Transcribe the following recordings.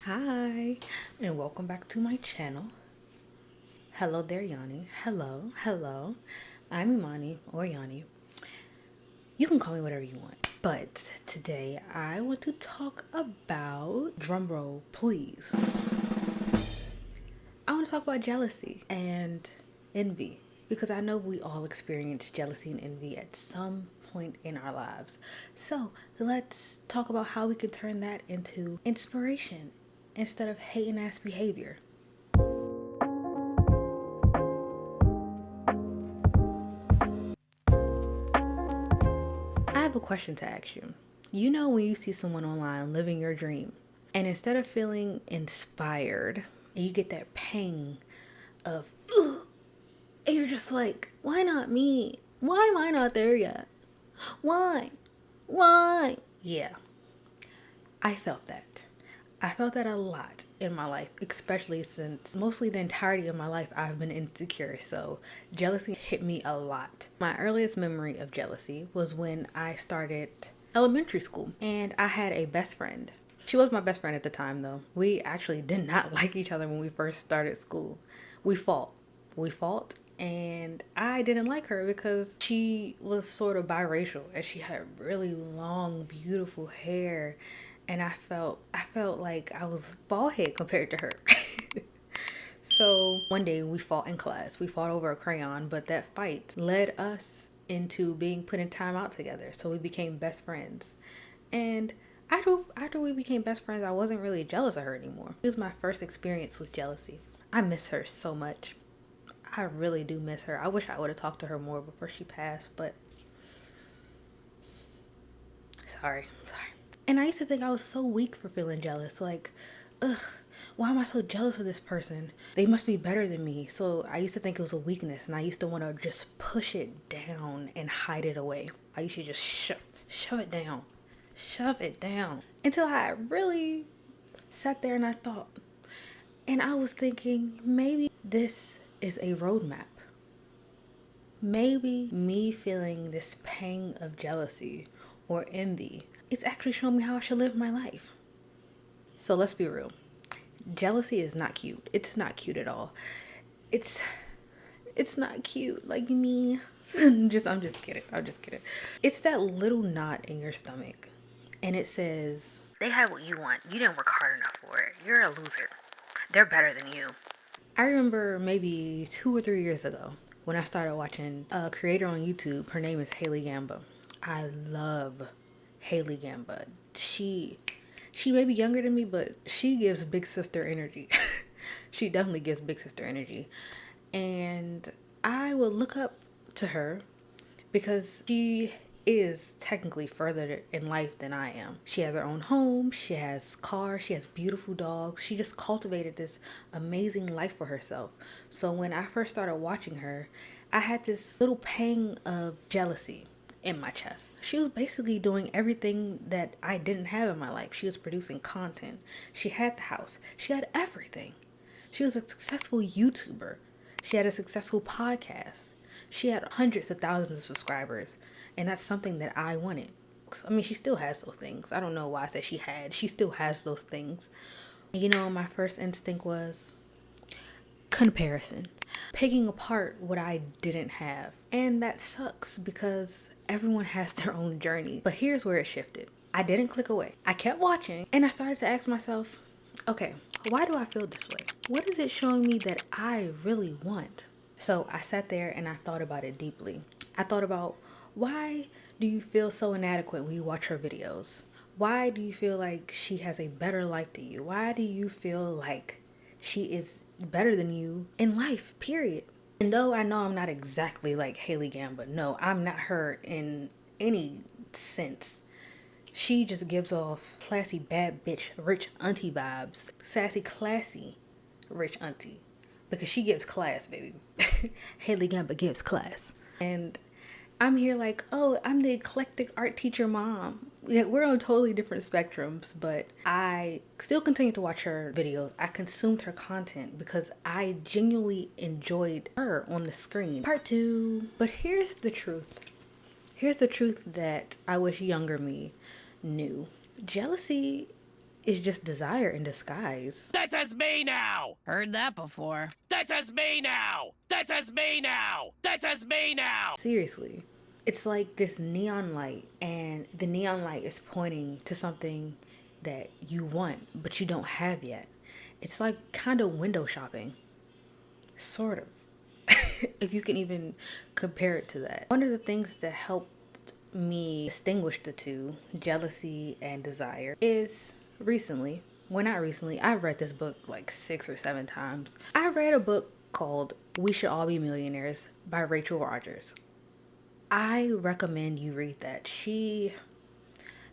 Hi, and welcome back to my channel. Hello there, Yanni. Hello. I'm Imani or Yanni. You can call me whatever you want. But today I want to talk about, drumroll please, I want to talk about jealousy and envy. Because I know we all experience jealousy and envy at some point in our lives. So let's talk about how we can turn that into inspiration instead of hating ass behavior. I have a question to ask you. You know, when you see someone online living your dream, and instead of feeling inspired, and you get that pang of, ugh, and you're just like, why not me? Why am I not there yet? Why? Why? Yeah, I felt that. I felt that a lot in my life, especially since mostly the entirety of my life I've been insecure. So jealousy hit me a lot. My earliest memory of jealousy was when I started elementary school and I had a best friend. She was my best friend at the time though. We actually did not like each other when we first started school. We fought. We fought and I didn't like her because she was sort of biracial and she had really long beautiful hair and I felt like I was bald head compared to her. So one day we fought in class. We fought over a crayon, but that fight led us into being put in timeout together. So we became best friends. And after we became best friends, I wasn't really jealous of her anymore. It was my first experience with jealousy. I miss her so much. I really do miss her. I wish I would have talked to her more before she passed, but sorry. And I used to think I was so weak for feeling jealous. Like, ugh, why am I so jealous of this person? They must be better than me. So I used to think it was a weakness and I used to want to just push it down and hide it away. I used to just shove it down. Shove it down. Until I really sat there and I thought, and I was thinking, maybe this is a roadmap. Maybe me feeling this pang of jealousy or envy, it's actually showing me how I should live my life. So let's be real. Jealousy is not cute. It's not cute at all. It's it's not cute like me. I'm just kidding. I'm just kidding. It's that little knot in your stomach and it says, they had what you want. You didn't work hard enough for it. You're a loser. They're better than you. I remember maybe 2 or 3 years ago when I started watching a creator on YouTube. Her name is Haley Gamba. I love Haley Gamba. She may be younger than me, but she gives big sister energy. She definitely gives big sister energy. And I will look up to her because she is technically further in life than I am. She has her own home, she has cars, she has beautiful dogs. She just cultivated this amazing life for herself. So when I first started watching her, I had this little pang of jealousy in my chest. She was basically doing everything that I didn't have in my life. She was producing content. She had the house. She had everything. She was a successful YouTuber. She had a successful podcast. She had hundreds of thousands of subscribers, and that's something that I wanted. I mean, she still has those things. I don't know why I said she had. She still has those things. You know, my first instinct was comparison, picking apart what I didn't have. And that sucks because everyone has their own journey. But here's where it shifted. I didn't click away. I kept watching and I started to ask myself, okay, why do I feel this way? What is it showing me that I really want? So I sat there and I thought about it deeply. I thought about, why do you feel so inadequate when you watch her videos? Why do you feel like she has a better life than you? Why do you feel like she is better than you in life, period? And though I know I'm not exactly like Haley Gamba, no, I'm not her in any sense. She just gives off classy bad bitch rich auntie vibes. Sassy classy rich auntie. Because she gives class, baby. Haley Gamba gives class. And I'm here like, oh, I'm the eclectic art teacher mom. Yeah, we're on totally different spectrums, but I still continue to watch her videos. I consumed her content because I genuinely enjoyed her on the screen. Part two. But here's the truth. Here's the truth that I wish younger me knew. Jealousy is just desire in disguise. This is me now! Heard that before. This is me now! This is me now! This is me now! Seriously. It's like this neon light, and the neon light is pointing to something that you want, but you don't have yet. It's like kind of window shopping. Sort of. If you can even compare it to that. One of the things that helped me distinguish the two, jealousy and desire, is recently, well, not recently, I've read this book like 6 or 7 times. I read a book called We Should All Be Millionaires by Rachel Rodgers. I recommend you read that.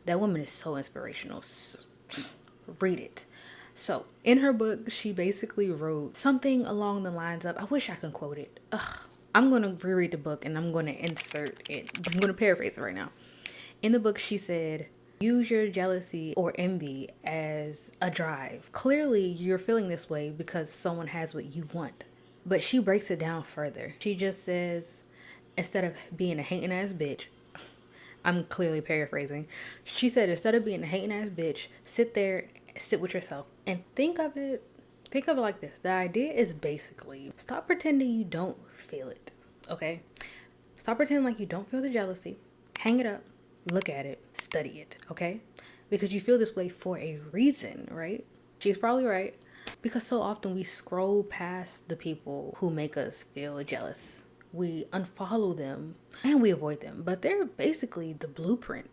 That woman is so inspirational. Read it. So, in her book, she basically wrote something along the lines of, I wish I could quote it. I'm going to reread the book and I'm going to insert it. I'm going to paraphrase it right now. In the book, she said, use your jealousy or envy as a drive. Clearly, you're feeling this way because someone has what you want. But she breaks it down further. She just says, instead of being a hating ass bitch, I'm clearly paraphrasing. She said, instead of being a hating ass bitch, sit with yourself and think of it like this. The idea is basically stop pretending you don't feel it. Okay? Stop pretending like you don't feel the jealousy. Hang it up, look at it, study it, okay? Because you feel this way for a reason, right? She's probably right. Because so often we scroll past the people who make us feel jealous. We unfollow them and we avoid them, but they're basically the blueprint.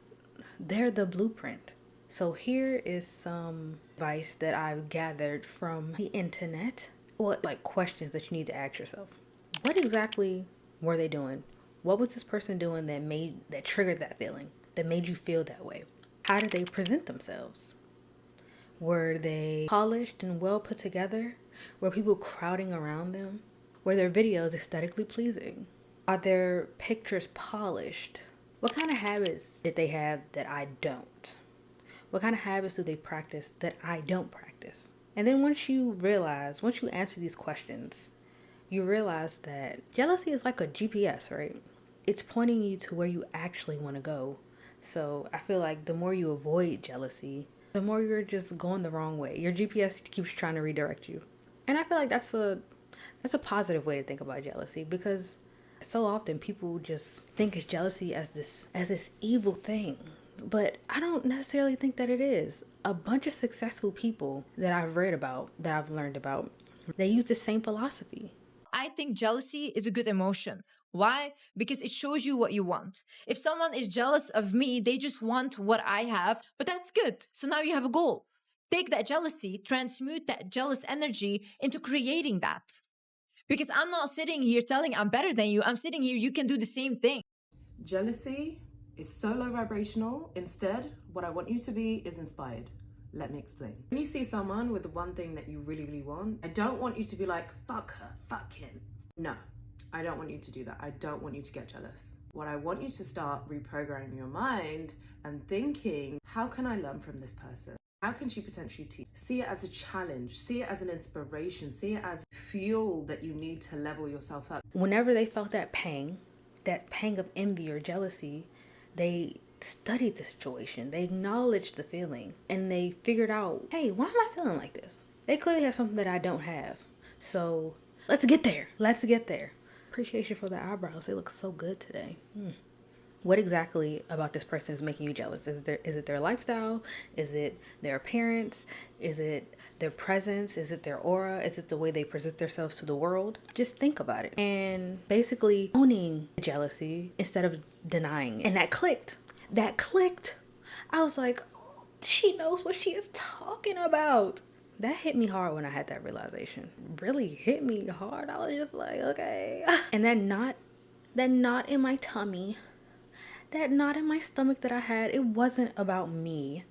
They're the blueprint. So here is some advice that I've gathered from the internet. What like questions that you need to ask yourself. What exactly were they doing? What was this person doing that triggered that feeling, that made you feel that way? How did they present themselves? Were they polished and well put together? Were people crowding around them? Were their videos aesthetically pleasing? Are their pictures polished? What kind of habits did they have that I don't? What kind of habits do they practice that I don't practice? And then once you answer these questions, you realize that jealousy is like a GPS, right? It's pointing you to where you actually want to go. So I feel like the more you avoid jealousy, the more you're just going the wrong way. Your GPS keeps trying to redirect you. And I feel like that's a positive way to think about jealousy, because so often people just think of jealousy as this evil thing. But I don't necessarily think that it is. A bunch of successful people that I've read about, that I've learned about, they use the same philosophy. I think jealousy is a good emotion. Why? Because it shows you what you want. If someone is jealous of me, they just want what I have, but that's good. So now you have a goal. Take that jealousy, transmute that jealous energy into creating that. Because I'm not sitting here telling I'm better than you. I'm sitting here, you can do the same thing. Jealousy is so low vibrational. Instead, what I want you to be is inspired. Let me explain. When you see someone with the one thing that you really, really want, I don't want you to be like, fuck her, fuck him. No, I don't want you to do that. I don't want you to get jealous. What I want you to start reprogramming your mind and thinking, how can I learn from this person? How can she potentially teach? See it as a challenge, see it as an inspiration, see it as fuel that you need to level yourself up. Whenever they felt that pang of envy or jealousy, they studied the situation, they acknowledged the feeling, and they figured out, hey, why am I feeling like this? They clearly have something that I don't have. So let's get there. Appreciation for the eyebrows. They look so good today. What exactly about this person is making you jealous? Is it their lifestyle? Is it their appearance? Is it their presence? Is it their aura? Is it the way they present themselves to the world? Just think about it. And basically owning the jealousy instead of denying it. And that clicked. I was like, oh, she knows what she is talking about. That hit me hard when I had that realization. Really hit me hard. I was just like, okay. And that knot in my tummy, that knot in my stomach that I had, it wasn't about me.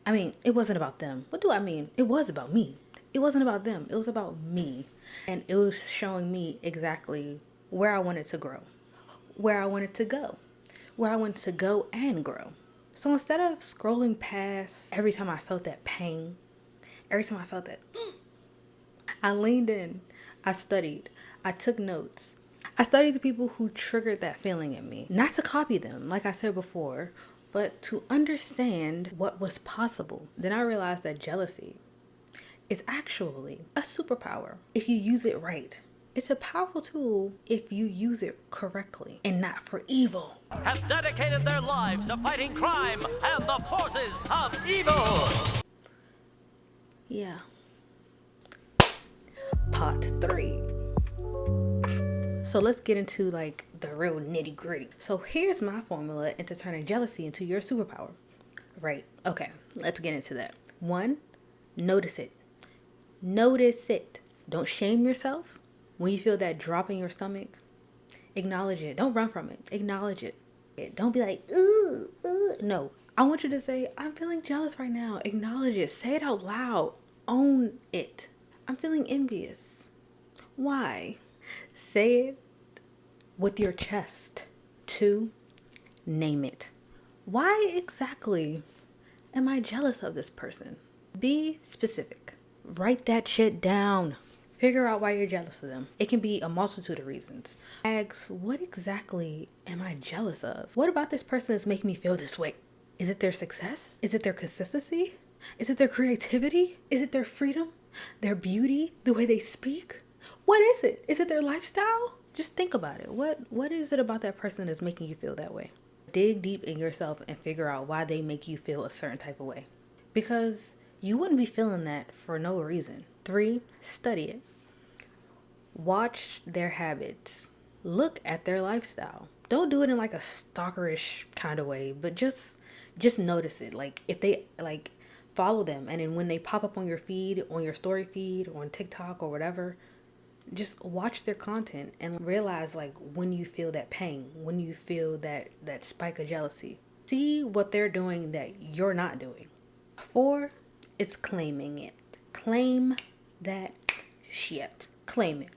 I mean, it wasn't about them. What do I mean? It was about me. It wasn't about them. It was about me. And it was showing me exactly where I wanted to grow, where I wanted to go, where I wanted to go and grow. So instead of scrolling past every time I felt that pain, every time I felt that, I leaned in, I studied, I took notes. I studied the people who triggered that feeling in me. Not to copy them, like I said before, but to understand what was possible. Then I realized that jealousy is actually a superpower if you use it right. It's a powerful tool if you use it correctly and not for evil. Have dedicated their lives to fighting crime and the forces of evil. Yeah. Part 3. So let's get into like the real nitty gritty. So here's my formula into turning jealousy into your superpower. Right. Okay. Let's get into that. 1, notice it. Notice it. Don't shame yourself. When you feel that drop in your stomach, acknowledge it. Don't run from it. Acknowledge it. Don't be like, ooh, ooh. No. I want you to say, I'm feeling jealous right now. Acknowledge it. Say it out loud. Own it. I'm feeling envious. Why? Say it with your chest. 2, name it. Why exactly am I jealous of this person? Be specific. Write that shit down. Figure out why you're jealous of them. It can be a multitude of reasons. Ask, what exactly am I jealous of? What about this person is making me feel this way? Is it their success? Is it their consistency? Is it their creativity? Is it their freedom? Their beauty? The way they speak? What is it? Is it their lifestyle? Just think about it. What is it about that person that's making you feel that way? Dig deep in yourself and figure out why they make you feel a certain type of way. Because you wouldn't be feeling that for no reason. 3, study it. Watch their habits. Look at their lifestyle. Don't do it in like a stalkerish kind of way, but just notice it. Like if they like follow them, and then when they pop up on your feed, on your story feed, on TikTok or whatever, just watch their content and realize like when you feel that pang, when you feel that spike of jealousy. See what they're doing that you're not doing. 4, it's claiming it. Claim that shit. Claim it.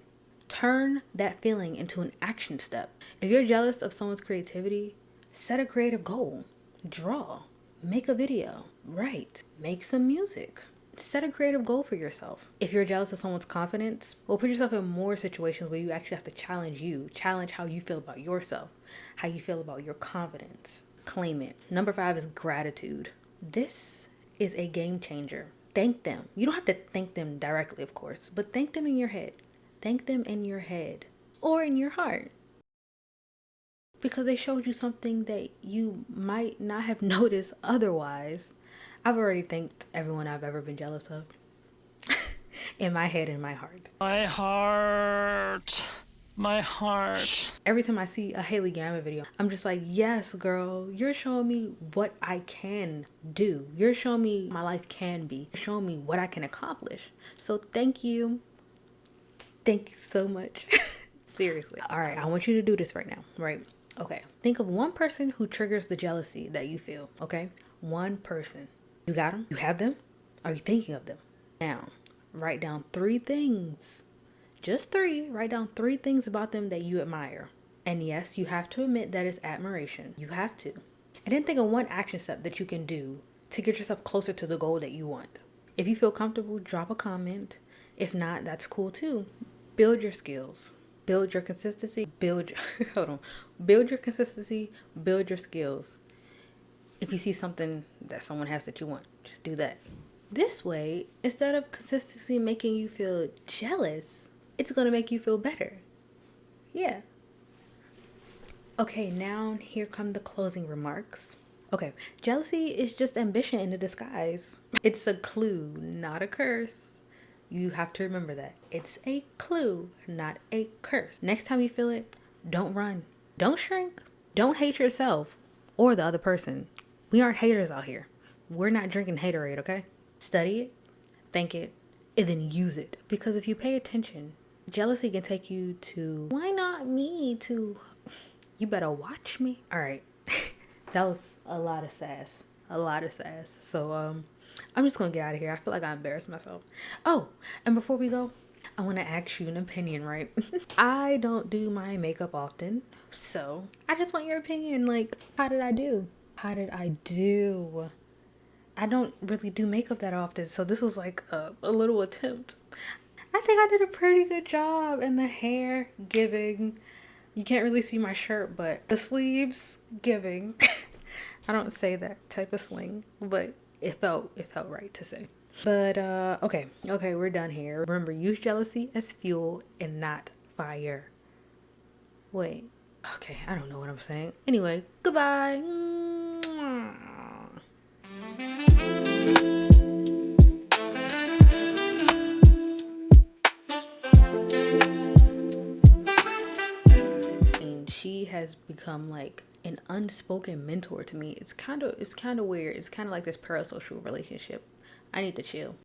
Turn that feeling into an action step. If you're jealous of someone's creativity, set a creative goal. Draw. Make a video. Write. Make some music. Set a creative goal for yourself. If you're jealous of someone's confidence, well, put yourself in more situations where you actually have to challenge how you feel about yourself, how you feel about your confidence. Claim it. Number 5 is gratitude. This is a game changer. Thank them. You don't have to thank them directly, of course, but thank them in your head. Thank them in your head or in your heart, because they showed you something that you might not have noticed otherwise. I've already thanked everyone I've ever been jealous of. In my head and my heart. My heart. My heart. Every time I see a Haley Gamma video, I'm just like, yes, girl, you're showing me what I can do. You're showing me my life can be. You're showing me what I can accomplish. So thank you. Thank you so much. Seriously. All right, I want you to do this right now, right? Okay. Think of one person who triggers the jealousy that you feel, okay? One person. You got them? You have them? Are you thinking of them? Now, write down 3 things. Just 3. Write down 3 things about them that you admire. And yes, you have to admit that it's admiration. You have to. And then think of one action step that you can do to get yourself closer to the goal that you want. If you feel comfortable, drop a comment. If not, that's cool too. Build your skills. Build your consistency. Build your consistency. Build your skills. If you see something that someone has that you want, just do that. This way, instead of consistency making you feel jealous, it's going to make you feel better. Yeah. Okay, now here come the closing remarks. Okay, jealousy is just ambition in a disguise. It's a clue, not a curse. You have to remember that. It's a clue, not a curse. Next time you feel it, don't run. Don't shrink. Don't hate yourself or the other person. We aren't haters out here. We're not drinking haterade, okay? Study it, think it, and then use it. Because if you pay attention, jealousy can take you to, why not me, to, you better watch me. All right. That was a lot of sass. So, I'm just gonna get out of here. I feel like I embarrassed myself. Oh, and before we go, I want to ask you an opinion, right? I don't do my makeup often, so I just want your opinion. Like, how did I do? I don't really do makeup that often, so this was like a little attempt. I think I did a pretty good job, and the hair giving. You can't really see my shirt, but the sleeves giving. I don't say that type of slang, but it felt right to say. But okay, we're done here. Remember, use jealousy as fuel and not fire. Wait. Okay, I don't know what I'm saying. Anyway, goodbye. And she has become like an unspoken mentor to me. It's kind of weird. It's kind of like this parasocial relationship. I need to chill.